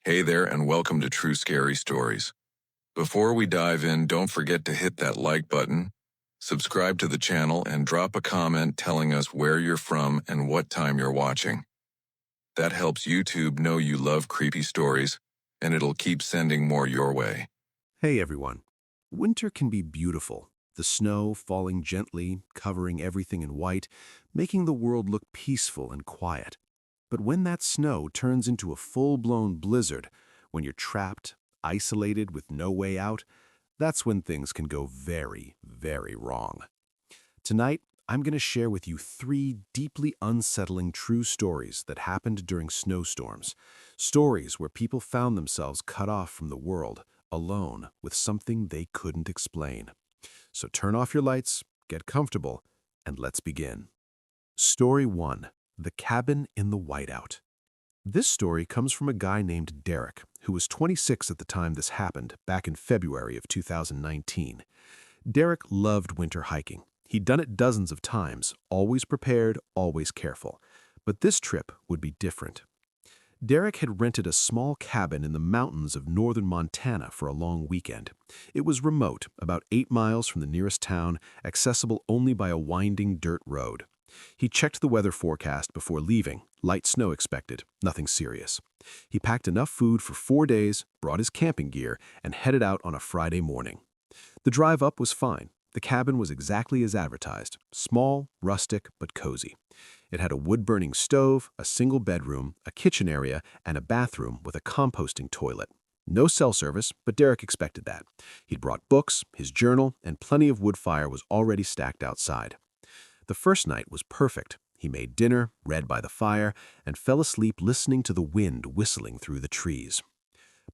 Hey there, and welcome to True Scary Stories. Before we dive in, don't forget to hit that like button, subscribe to the channel, and drop a comment telling us where you're from and what time you're watching. That helps YouTube know you love creepy stories, and it'll keep sending more your way. Hey everyone. Winter can be beautiful. The snow falling gently, covering everything in white, making the world look peaceful and quiet. But when that snow turns into a full-blown blizzard, when you're trapped, isolated with no way out, that's when things can go very, very wrong. Tonight, I'm going to share with you 3 deeply unsettling true stories that happened during snowstorms. Stories where people found themselves cut off from the world, alone with something they couldn't explain. So turn off your lights, get comfortable, and let's begin. Story 1. The Cabin in the Whiteout. This story comes from a guy named Derek, who was 26 at the time this happened, back in February of 2019. Derek loved winter hiking. He'd done it dozens of times, always prepared, always careful. But this trip would be different. Derek had rented a small cabin in the mountains of northern Montana for a long weekend. It was remote, about 8 miles from the nearest town, accessible only by a winding dirt road. He checked the weather forecast before leaving. Light snow expected, nothing serious. He packed enough food for 4 days, brought his camping gear, and headed out on a Friday morning. The drive up was fine. The cabin was exactly as advertised, small, rustic, but cozy. It had a wood-burning stove, a single bedroom, a kitchen area, and a bathroom with a composting toilet. No cell service, but Derek expected that. He'd brought books, his journal, and plenty of wood fire was already stacked outside. The first night was perfect. He made dinner, read by the fire, and fell asleep listening to the wind whistling through the trees.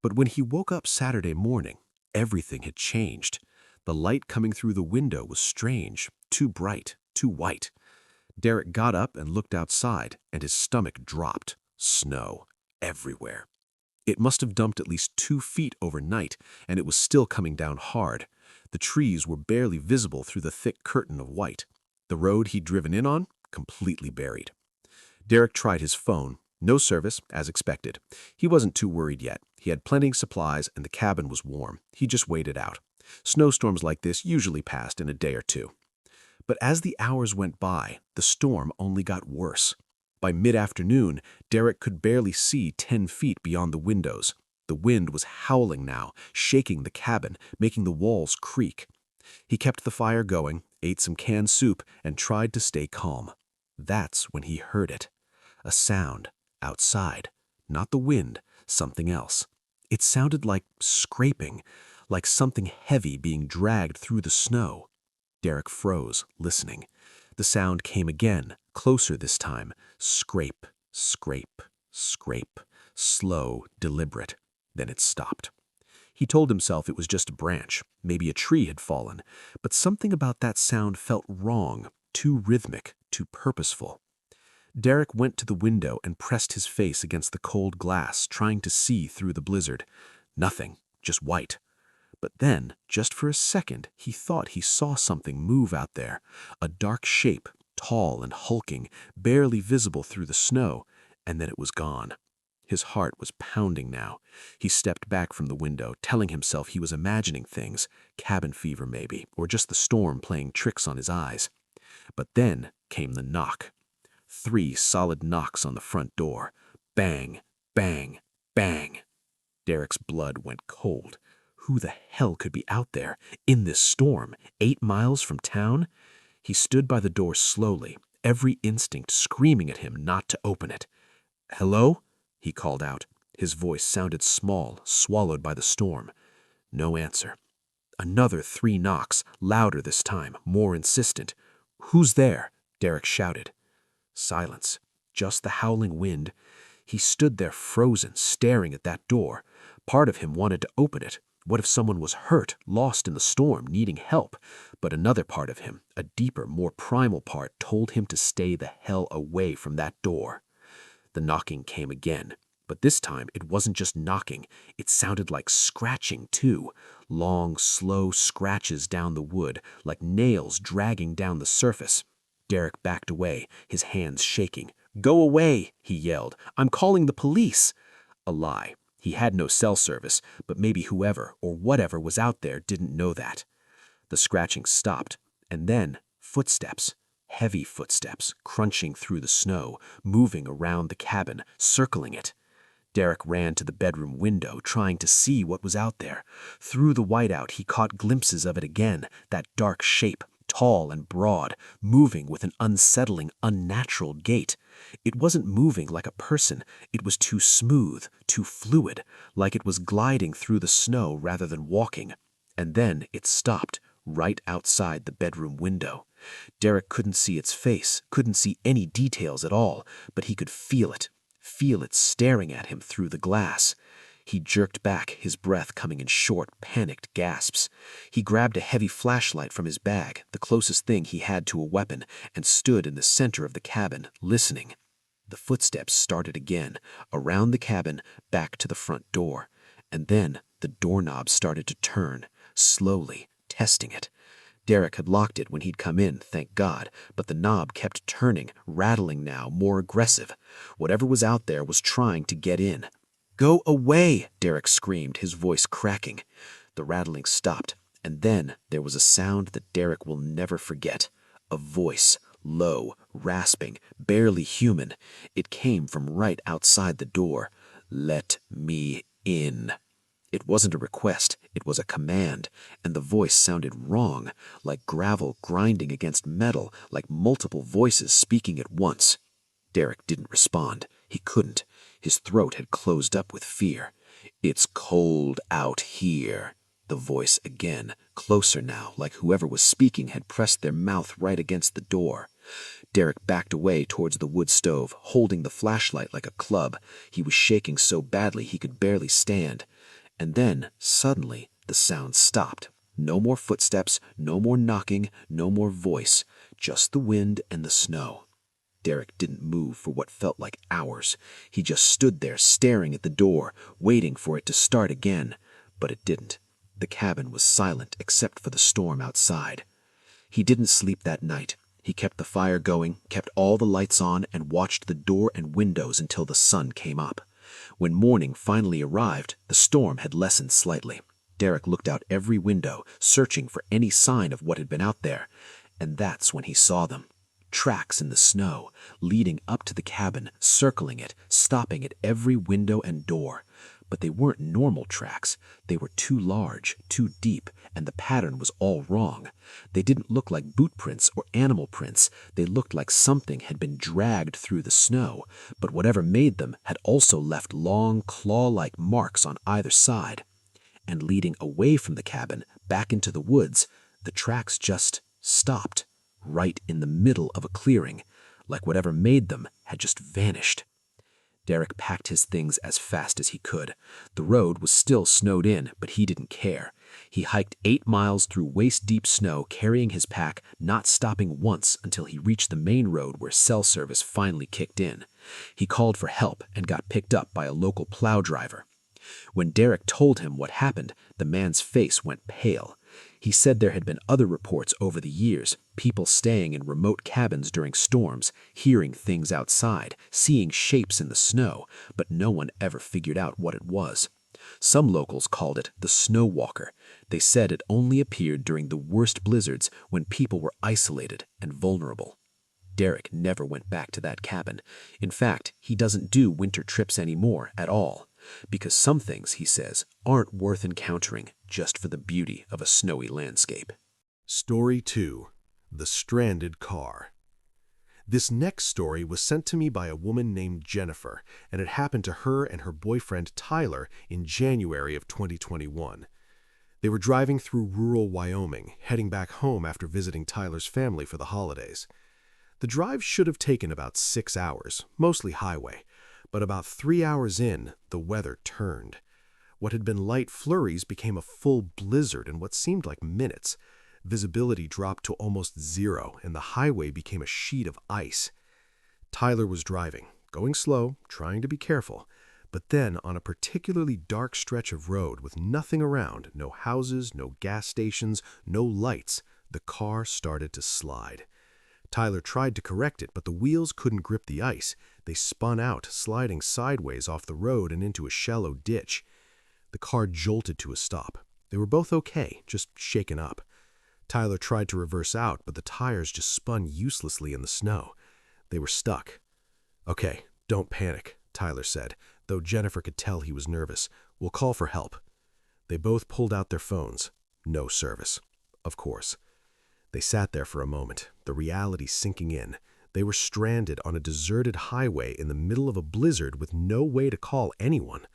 But when he woke up Saturday morning, everything had changed. The light coming through the window was strange, too bright, too white. Derek got up and looked outside, and his stomach dropped. Snow everywhere. It must have dumped at least 2 feet overnight, and it was still coming down hard. The trees were barely visible through the thick curtain of white. The road he'd driven in on, completely buried. Derek tried his phone. No service, as expected. He wasn't too worried yet. He had plenty of supplies, and the cabin was warm. He just waited out. Snowstorms like this usually passed in a day or 2. But as the hours went by, the storm only got worse. By mid-afternoon, Derek could barely see 10 feet beyond the windows. The wind was howling now, shaking the cabin, making the walls creak. He kept the fire going, ate some canned soup, and tried to stay calm. That's when he heard it. A sound outside. Not the wind, something else. It sounded like scraping, like something heavy being dragged through the snow. Derek froze, listening. The sound came again, closer this time. Scrape, scrape, scrape. Slow, deliberate. Then it stopped. He told himself it was just a branch. Maybe a tree had fallen. But something about that sound felt wrong, too rhythmic, too purposeful. Derek went to the window and pressed his face against the cold glass, trying to see through the blizzard. Nothing, just white. But then, just for a second, he thought he saw something move out there. A dark shape, tall and hulking, barely visible through the snow, and then it was gone. His heart was pounding now. He stepped back from the window, telling himself he was imagining things, cabin fever maybe, or just the storm playing tricks on his eyes. But then came the knock. 3 solid knocks on the front door. Bang, bang, bang. Derek's blood went cold. Who the hell could be out there, in this storm, 8 miles from town? He stood by the door slowly, every instinct screaming at him not to open it. "Hello?" he called out. His voice sounded small, swallowed by the storm. No answer. Another 3 knocks, louder this time, more insistent. "Who's there?" Derek shouted. Silence. Just the howling wind. He stood there frozen, staring at that door. Part of him wanted to open it. What if someone was hurt, lost in the storm, needing help? But another part of him, a deeper, more primal part, told him to stay the hell away from that door. The knocking came again. But this time, it wasn't just knocking. It sounded like scratching, too. Long, slow scratches down the wood, like nails dragging down the surface. Derek backed away, his hands shaking. "Go away," he yelled. "I'm calling the police." A lie. He had no cell service, but maybe whoever or whatever was out there didn't know that. The scratching stopped, and then footsteps. Heavy footsteps, crunching through the snow, moving around the cabin, circling it. Derek ran to the bedroom window, trying to see what was out there. Through the whiteout, he caught glimpses of it again, that dark shape, tall and broad, moving with an unsettling, unnatural gait. It wasn't moving like a person. It was too smooth, too fluid, like it was gliding through the snow rather than walking. And then it stopped, right outside the bedroom window. Derek couldn't see its face, couldn't see any details at all, but he could feel it staring at him through the glass. He jerked back, his breath coming in short, panicked gasps. He grabbed a heavy flashlight from his bag, the closest thing he had to a weapon, and stood in the center of the cabin, listening. The footsteps started again, around the cabin, back to the front door. And then the doorknob started to turn, slowly, testing it. Derek had locked it when he'd come in, thank God, but the knob kept turning, rattling now, more aggressive. Whatever was out there was trying to get in. "Go away!" Derek screamed, his voice cracking. The rattling stopped, and then there was a sound that Derek will never forget. A voice, low, rasping, barely human. It came from right outside the door. "Let me in." It wasn't a request, it was a command, and the voice sounded wrong, like gravel grinding against metal, like multiple voices speaking at once. Derek didn't respond. He couldn't. His throat had closed up with fear. "It's cold out here." The voice again, closer now, like whoever was speaking had pressed their mouth right against the door. Derek backed away towards the wood stove, holding the flashlight like a club. He was shaking so badly he could barely stand. And then, suddenly, the sound stopped. No more footsteps, no more knocking, no more voice, just the wind and the snow. Derek didn't move for what felt like hours. He just stood there staring at the door, waiting for it to start again. But it didn't. The cabin was silent except for the storm outside. He didn't sleep that night. He kept the fire going, kept all the lights on, and watched the door and windows until the sun came up. When morning finally arrived, the storm had lessened slightly. Derek looked out every window, searching for any sign of what had been out there. And that's when he saw them. Tracks in the snow, leading up to the cabin, circling it, stopping at every window and door. But they weren't normal tracks. They were too large, too deep, and the pattern was all wrong. They didn't look like boot prints or animal prints. They looked like something had been dragged through the snow, but whatever made them had also left long, claw-like marks on either side. And leading away from the cabin, back into the woods, the tracks just stopped, right in the middle of a clearing, like whatever made them had just vanished. Derek packed his things as fast as he could. The road was still snowed in, but he didn't care. He hiked 8 miles through waist-deep snow, carrying his pack, not stopping once until he reached the main road where cell service finally kicked in. He called for help and got picked up by a local plow driver. When Derek told him what happened, the man's face went pale. He said there had been other reports over the years, people staying in remote cabins during storms, hearing things outside, seeing shapes in the snow, but no one ever figured out what it was. Some locals called it the snow walker. They said it only appeared during the worst blizzards when people were isolated and vulnerable. Derek never went back to that cabin. In fact, he doesn't do winter trips anymore at all. Because some things, he says, aren't worth encountering just for the beauty of a snowy landscape. Story 2. The Stranded Car. This next story was sent to me by a woman named Jennifer, and it happened to her and her boyfriend Tyler in January of 2021. They were driving through rural Wyoming, heading back home after visiting Tyler's family for the holidays. The drive should have taken about 6 hours, mostly highway. But about 3 hours in, the weather turned. What had been light flurries became a full blizzard in what seemed like minutes. Visibility dropped to almost zero, and the highway became a sheet of ice. Tyler was driving, going slow, trying to be careful. But then, on a particularly dark stretch of road with nothing around, no houses, no gas stations, no lights, the car started to slide. Tyler tried to correct it, but the wheels couldn't grip the ice. They spun out, sliding sideways off the road and into a shallow ditch. The car jolted to a stop. They were both okay, just shaken up. Tyler tried to reverse out, but the tires just spun uselessly in the snow. They were stuck. "Okay, don't panic," Tyler said, though Jennifer could tell he was nervous. "We'll call for help." They both pulled out their phones. No service. Of course. They sat there for a moment, the reality sinking in. They were stranded on a deserted highway in the middle of a blizzard with no way to call anyone.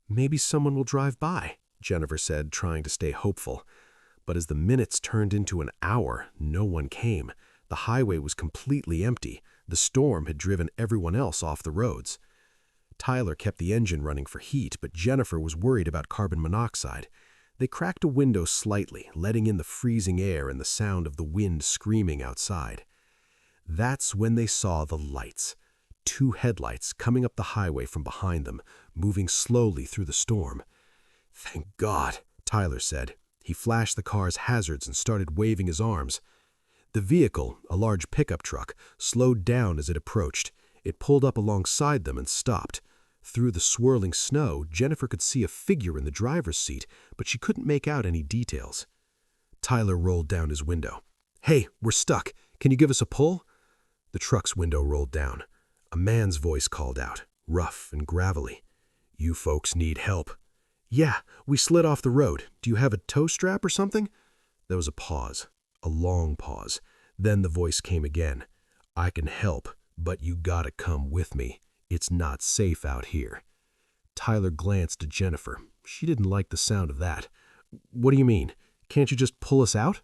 "Maybe someone will drive by," Jennifer said, trying to stay hopeful. But as the minutes turned into an hour, no one came. The highway was completely empty. The storm had driven everyone else off the roads. Tyler kept the engine running for heat, but Jennifer was worried about carbon monoxide. They cracked a window slightly, letting in the freezing air and the sound of the wind screaming outside. That's when they saw the lights. 2 headlights coming up the highway from behind them, moving slowly through the storm. "Thank God," Tyler said. He flashed the car's hazards and started waving his arms. The vehicle, a large pickup truck, slowed down as it approached. It pulled up alongside them and stopped. Through the swirling snow, Jennifer could see a figure in the driver's seat, but she couldn't make out any details. Tyler rolled down his window. "Hey, we're stuck. Can you give us a pull?" The truck's window rolled down. A man's voice called out, rough and gravelly. "You folks need help." "Yeah, we slid off the road. Do you have a tow strap or something?" There was a pause, a long pause. Then the voice came again. "I can help, but you gotta come with me. It's not safe out here." Tyler glanced at Jennifer. She didn't like the sound of that. "What do you mean? Can't you just pull us out?"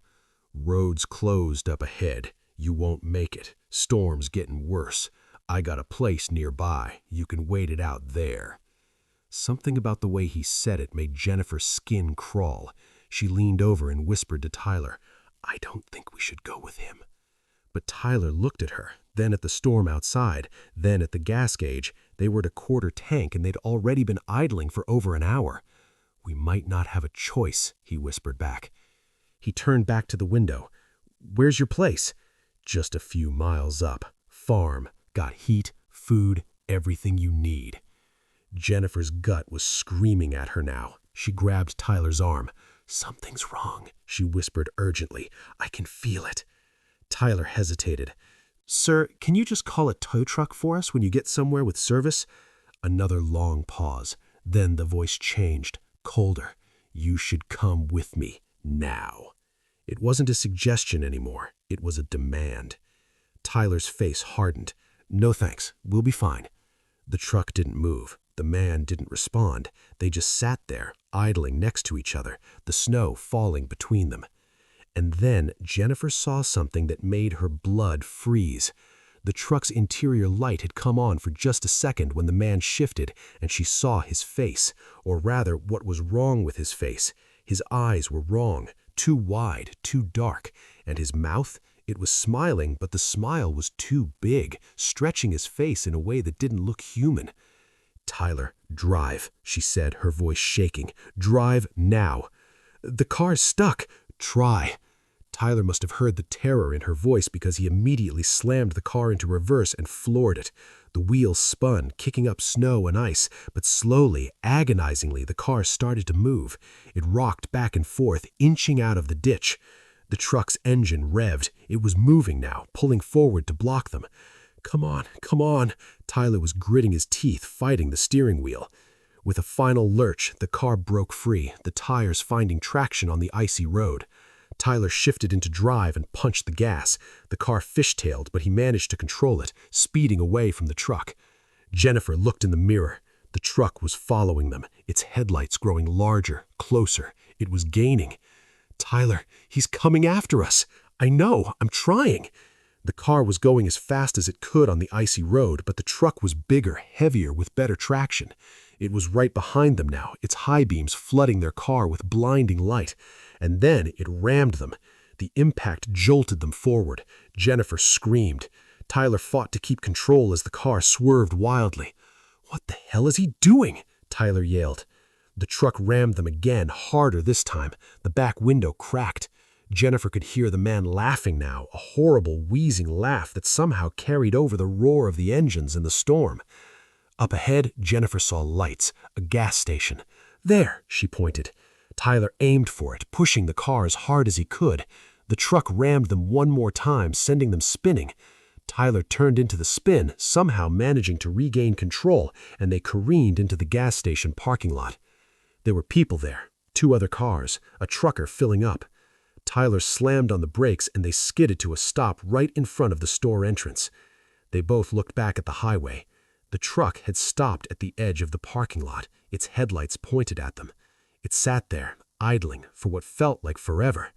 "Road's closed up ahead. You won't make it. Storm's getting worse. I got a place nearby. You can wait it out there." Something about the way he said it made Jennifer's skin crawl. She leaned over and whispered to Tyler, "I don't think we should go with him." But Tyler looked at her, then at the storm outside, then at the gas gauge. They were at a quarter tank and they'd already been idling for over an hour. "We might not have a choice," he whispered back. He turned back to the window. "Where's your place?" "Just a few miles up. Farm. Got heat, food, everything you need." Jennifer's gut was screaming at her now. She grabbed Tyler's arm. "Something's wrong," she whispered urgently. "I can feel it." Tyler hesitated. "Sir, can you just call a tow truck for us when you get somewhere with service?" Another long pause. Then the voice changed, colder. "You should come with me, now." It wasn't a suggestion anymore. It was a demand. Tyler's face hardened. "No thanks. We'll be fine." The truck didn't move. The man didn't respond. They just sat there, idling next to each other, the snow falling between them. And then Jennifer saw something that made her blood freeze. The truck's interior light had come on for just a second when the man shifted, and she saw his face, or rather what was wrong with his face. His eyes were wrong, too wide, too dark, and his mouth, it was smiling, but the smile was too big, stretching his face in a way that didn't look human. "Tyler, drive," she said, her voice shaking. "Drive now." "The car's stuck." "Try." Tyler must have heard the terror in her voice because he immediately slammed the car into reverse and floored it. The wheels spun, kicking up snow and ice, but slowly, agonizingly, the car started to move. It rocked back and forth, inching out of the ditch. The truck's engine revved. It was moving now, pulling forward to block them. "Come on, come on." Tyler was gritting his teeth, fighting the steering wheel. With a final lurch, the car broke free, the tires finding traction on the icy road. Tyler shifted into drive and punched the gas. The car fishtailed, but he managed to control it, speeding away from the truck. Jennifer looked in the mirror. The truck was following them, its headlights growing larger, closer. It was gaining. "Tyler, he's coming after us." "I know, I'm trying." The car was going as fast as it could on the icy road, but the truck was bigger, heavier, with better traction. It was right behind them now, its high beams flooding their car with blinding light. And then it rammed them. The impact jolted them forward. Jennifer screamed. Tyler fought to keep control as the car swerved wildly. "What the hell is he doing?" Tyler yelled. The truck rammed them again, harder this time. The back window cracked. Jennifer could hear the man laughing now, a horrible, wheezing laugh that somehow carried over the roar of the engines and the storm. Up ahead, Jennifer saw lights, a gas station. There, she pointed. Tyler aimed for it, pushing the car as hard as he could. The truck rammed them one more time, sending them spinning. Tyler turned into the spin, somehow managing to regain control, and they careened into the gas station parking lot. There were people there, 2 other cars, a trucker filling up. Tyler slammed on the brakes and they skidded to a stop right in front of the store entrance. They both looked back at the highway. The truck had stopped at the edge of the parking lot, its headlights pointed at them. It sat there, idling for what felt like forever.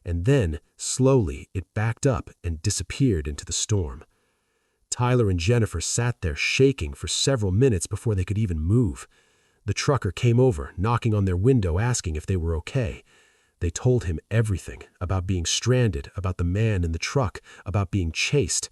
And then, slowly, it backed up and disappeared into the storm. Tyler and Jennifer sat there shaking for several minutes before they could even move. The trucker came over, knocking on their window asking if they were okay. They told him everything, about being stranded, about the man in the truck, about being chased.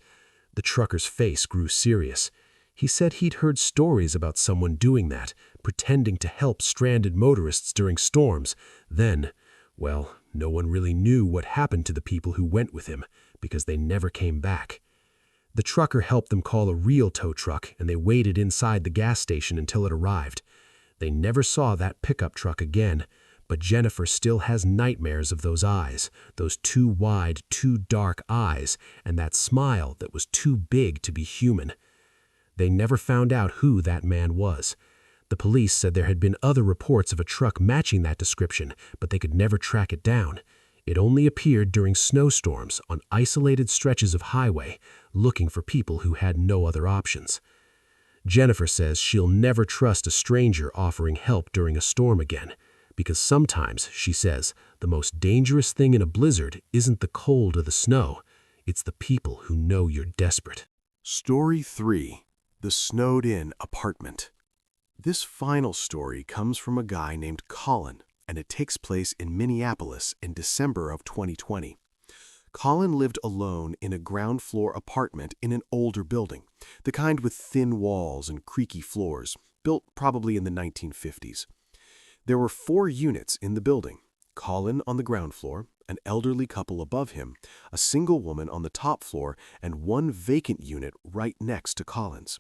The trucker's face grew serious. He said he'd heard stories about someone doing that, pretending to help stranded motorists during storms. Then, well, no one really knew what happened to the people who went with him, because they never came back. The trucker helped them call a real tow truck, and they waited inside the gas station until it arrived. They never saw that pickup truck again, but Jennifer still has nightmares of those eyes, those too wide, too dark eyes, and that smile that was too big to be human. They never found out who that man was. The police said there had been other reports of a truck matching that description, but they could never track it down. It only appeared during snowstorms on isolated stretches of highway, looking for people who had no other options. Jennifer says she'll never trust a stranger offering help during a storm again, because sometimes, she says, the most dangerous thing in a blizzard isn't the cold or the snow, it's the people who know you're desperate. Story 3. The Snowed-In Apartment. This final story comes from a guy named Colin, and it takes place in Minneapolis in December of 2020. Colin lived alone in a ground-floor apartment in an older building, the kind with thin walls and creaky floors, built probably in the 1950s. There were 4 units in the building: Colin on the ground floor, an elderly couple above him, a single woman on the top floor, and 1 vacant unit right next to Colin's.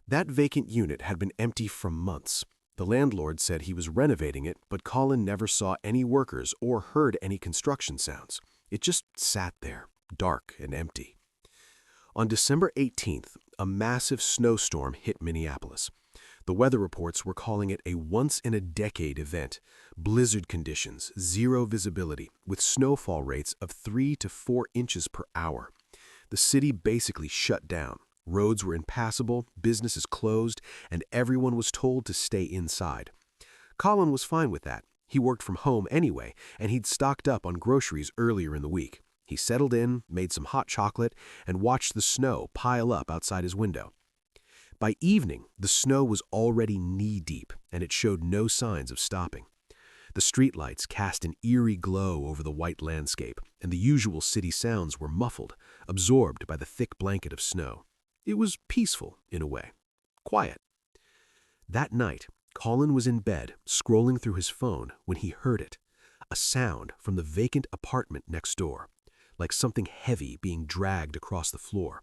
That vacant unit had been empty for months. The landlord said he was renovating it, but Colin never saw any workers or heard any construction sounds. It just sat there, dark and empty. On December 18th, a massive snowstorm hit Minneapolis. The weather reports were calling it a once-in-a-decade event. Blizzard conditions, 0 visibility, with snowfall rates of 3 to 4 inches per hour. The city basically shut down. Roads were impassable, businesses closed, and everyone was told to stay inside. Colin was fine with that. He worked from home anyway, and he'd stocked up on groceries earlier in the week. He settled in, made some hot chocolate, and watched the snow pile up outside his window. By evening, the snow was already knee-deep, and it showed no signs of stopping. The streetlights cast an eerie glow over the white landscape, and the usual city sounds were muffled, absorbed by the thick blanket of snow. It was peaceful, in a way. Quiet. That night, Colin was in bed, scrolling through his phone, when he heard it. A sound from the vacant apartment next door, like something heavy being dragged across the floor.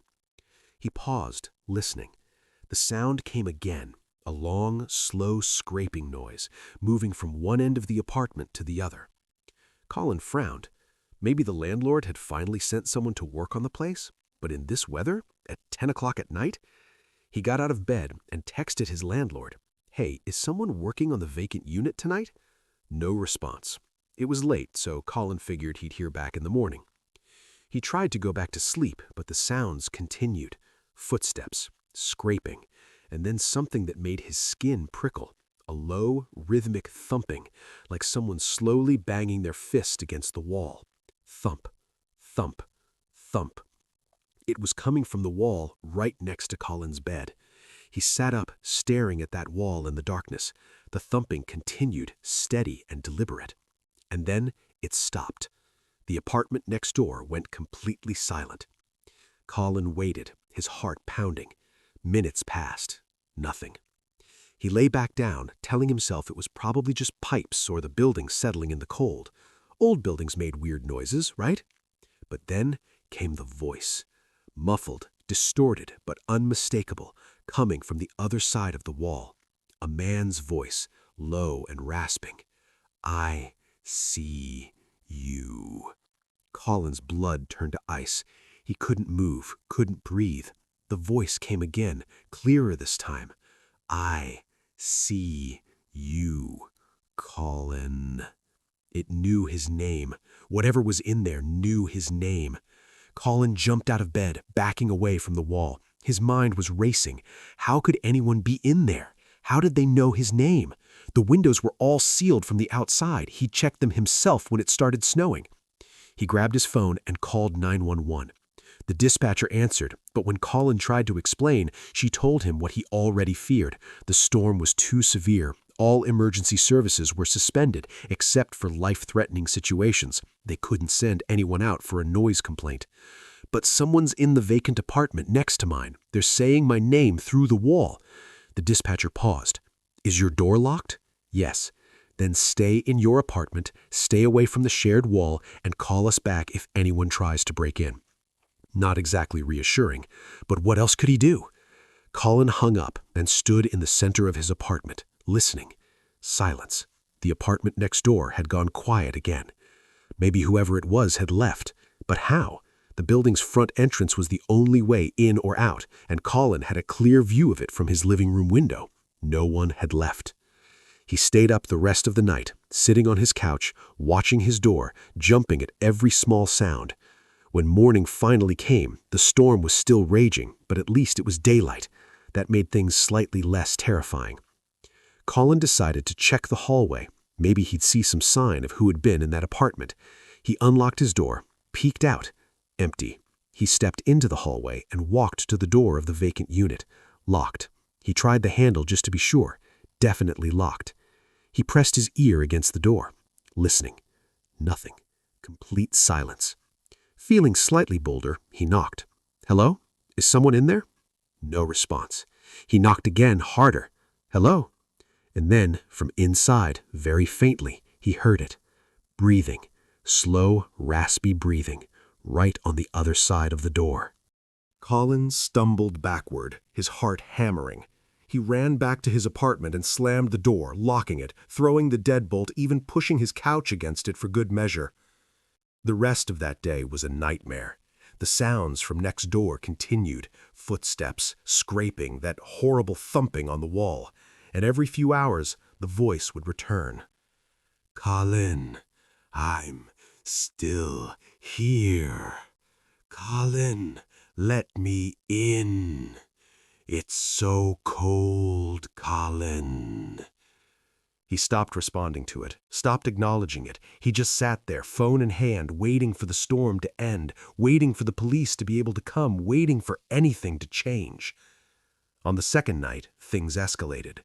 He paused, listening. The sound came again, a long, slow scraping noise, moving from one end of the apartment to the other. Colin frowned. Maybe the landlord had finally sent someone to work on the place? But in this weather, at 10 o'clock at night? He got out of bed and texted his landlord. "Hey, is someone working on the vacant unit tonight?" No response. It was late, so Colin figured he'd hear back in the morning. He tried to go back to sleep, but the sounds continued. Footsteps, scraping, and then something that made his skin prickle. A low, rhythmic thumping, like someone slowly banging their fist against the wall. Thump, thump, thump. It was coming from the wall right next to Colin's bed. He sat up, staring at that wall in the darkness. The thumping continued, steady and deliberate. And then it stopped. The apartment next door went completely silent. Colin waited, his heart pounding. Minutes passed. Nothing. He lay back down, telling himself it was probably just pipes or the building settling in the cold. Old buildings made weird noises, right? But then came the voice, muffled, distorted, but unmistakable, coming from the other side of the wall. A man's voice, low and rasping. I see you. Colin's blood turned to ice. He couldn't move, couldn't breathe. The voice came again, clearer this time. I see you, Colin. It knew his name. Whatever was in there knew his name. Colin jumped out of bed, backing away from the wall. His mind was racing. How could anyone be in there? How did they know his name? The windows were all sealed from the outside. He checked them himself when it started snowing. He grabbed his phone and called 911. The dispatcher answered, but when Colin tried to explain, she told him what he already feared. The storm was too severe. All emergency services were suspended, except for life-threatening situations. They couldn't send anyone out for a noise complaint. But someone's in the vacant apartment next to mine. They're saying my name through the wall. The dispatcher paused. Is your door locked? Yes. Then stay in your apartment, stay away from the shared wall, and call us back if anyone tries to break in. Not exactly reassuring, but what else could he do? Colin hung up and stood in the center of his apartment, listening. Silence. The apartment next door had gone quiet again. Maybe whoever it was had left. But how? The building's front entrance was the only way in or out, and Colin had a clear view of it from his living room window. No one had left. He stayed up the rest of the night, sitting on his couch, watching his door, jumping at every small sound. When morning finally came, the storm was still raging, but at least it was daylight. That made things slightly less terrifying. Colin decided to check the hallway. Maybe he'd see some sign of who had been in that apartment. He unlocked his door, peeked out. Empty. He stepped into the hallway and walked to the door of the vacant unit. Locked. He tried the handle just to be sure. Definitely locked. He pressed his ear against the door, listening. Nothing. Complete silence. Feeling slightly bolder, he knocked. Hello? Is someone in there? No response. He knocked again, harder. Hello? And then, from inside, very faintly, he heard it. Breathing. Slow, raspy breathing. Right on the other side of the door. Colin stumbled backward, his heart hammering. He ran back to his apartment and slammed the door, locking it, throwing the deadbolt, even pushing his couch against it for good measure. The rest of that day was a nightmare. The sounds from next door continued, footsteps, scraping, that horrible thumping on the wall, and every few hours the voice would return. Colin, I'm still here. Colin, let me in. It's so cold, Colin. He stopped responding to it, stopped acknowledging it. He just sat there, phone in hand, waiting for the storm to end, waiting for the police to be able to come, waiting for anything to change. On the second night, things escalated.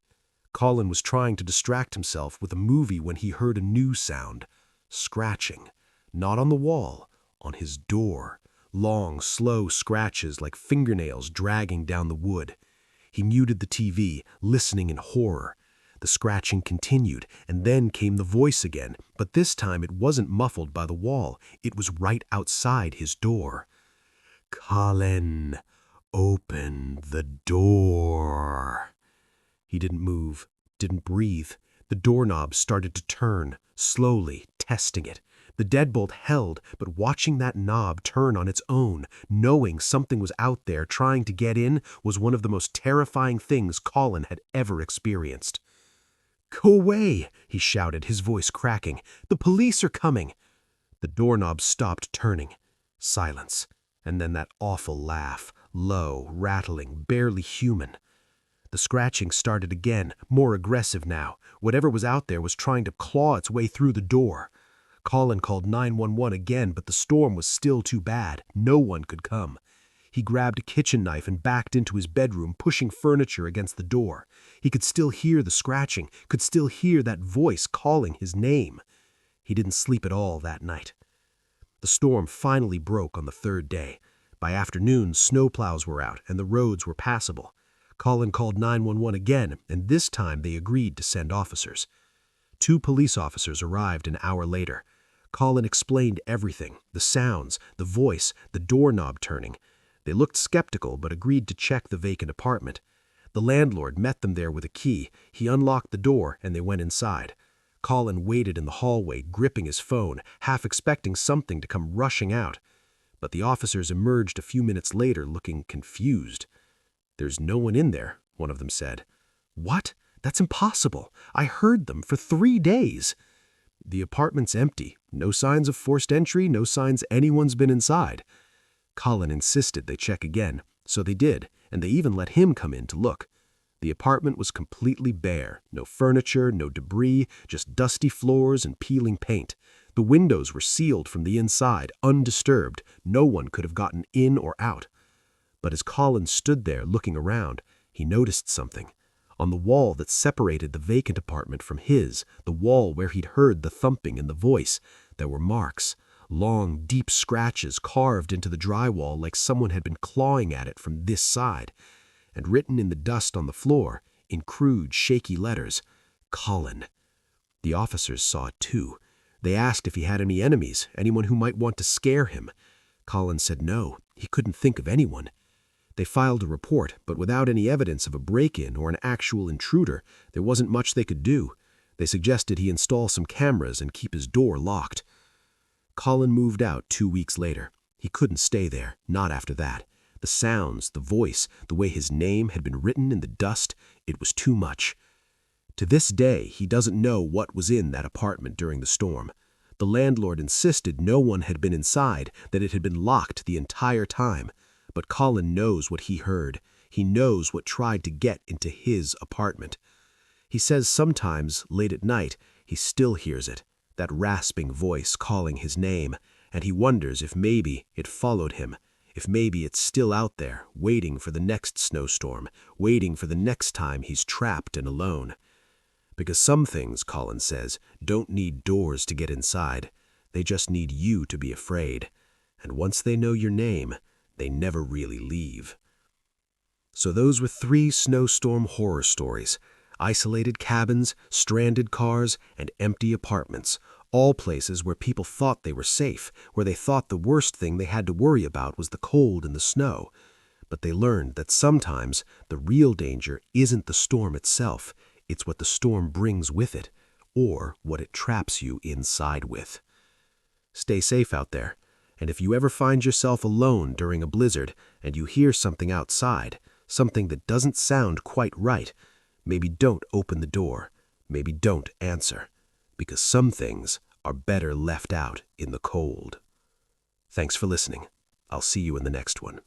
Colin was trying to distract himself with a movie when he heard a new sound. Scratching. Not on the wall, on his door. Long, slow scratches like fingernails dragging down the wood. He muted the TV, listening in horror. The scratching continued, and then came the voice again, but this time it wasn't muffled by the wall. It was right outside his door. Colin, open the door. He didn't move, didn't breathe. The doorknob started to turn, slowly, testing it. The deadbolt held, but watching that knob turn on its own, knowing something was out there trying to get in, was one of the most terrifying things Colin had ever experienced. Go away, he shouted, his voice cracking. The police are coming. The doorknob stopped turning. Silence. And then that awful laugh, low, rattling, barely human. The scratching started again, more aggressive now. Whatever was out there was trying to claw its way through the door. Colin called 911 again, but the storm was still too bad. No one could come. He grabbed a kitchen knife and backed into his bedroom, pushing furniture against the door. He could still hear the scratching, could still hear that voice calling his name. He didn't sleep at all that night. The storm finally broke on the third day. By afternoon, snowplows were out and the roads were passable. Colin called 911 again, and this time they agreed to send officers. 2 police officers arrived an hour later. Colin explained everything, the sounds, the voice, the doorknob turning. They looked skeptical but agreed to check the vacant apartment. The landlord met them there with a key. He unlocked the door and they went inside. Colin waited in the hallway, gripping his phone, half expecting something to come rushing out. But the officers emerged a few minutes later looking confused. "There's no one in there," one of them said. "What? That's impossible. I heard them for 3 days." "The apartment's empty. No signs of forced entry, no signs anyone's been inside." Colin insisted they check again, so they did, and they even let him come in to look. The apartment was completely bare. No furniture, no debris, just dusty floors and peeling paint. The windows were sealed from the inside, undisturbed. No one could have gotten in or out. But as Colin stood there looking around, he noticed something. On the wall that separated the vacant apartment from his, the wall where he'd heard the thumping and the voice, there were marks. Long, deep scratches carved into the drywall like someone had been clawing at it from this side. And written in the dust on the floor, in crude, shaky letters, "Colin." The officers saw it too. They asked if he had any enemies, anyone who might want to scare him. Colin said no, he couldn't think of anyone. They filed a report, but without any evidence of a break-in or an actual intruder, there wasn't much they could do. They suggested he install some cameras and keep his door locked. Colin moved out 2 weeks later. He couldn't stay there, not after that. The sounds, the voice, the way his name had been written in the dust, it was too much. To this day, he doesn't know what was in that apartment during the storm. The landlord insisted no one had been inside, that it had been locked the entire time. But Colin knows what he heard. He knows what tried to get into his apartment. He says sometimes, late at night, he still hears it, that rasping voice calling his name, and he wonders if maybe it followed him, if maybe it's still out there, waiting for the next snowstorm, waiting for the next time he's trapped and alone. Because some things, Colin says, don't need doors to get inside. They just need you to be afraid. And once they know your name, they never really leave. So those were 3 snowstorm horror stories. Isolated cabins, stranded cars, and empty apartments. All places where people thought they were safe, where they thought the worst thing they had to worry about was the cold and the snow. But they learned that sometimes the real danger isn't the storm itself, it's what the storm brings with it, or what it traps you inside with. Stay safe out there, and if you ever find yourself alone during a blizzard and you hear something outside, something that doesn't sound quite right, maybe don't open the door, maybe don't answer. Because some things are better left out in the cold. Thanks for listening. I'll see you in the next one.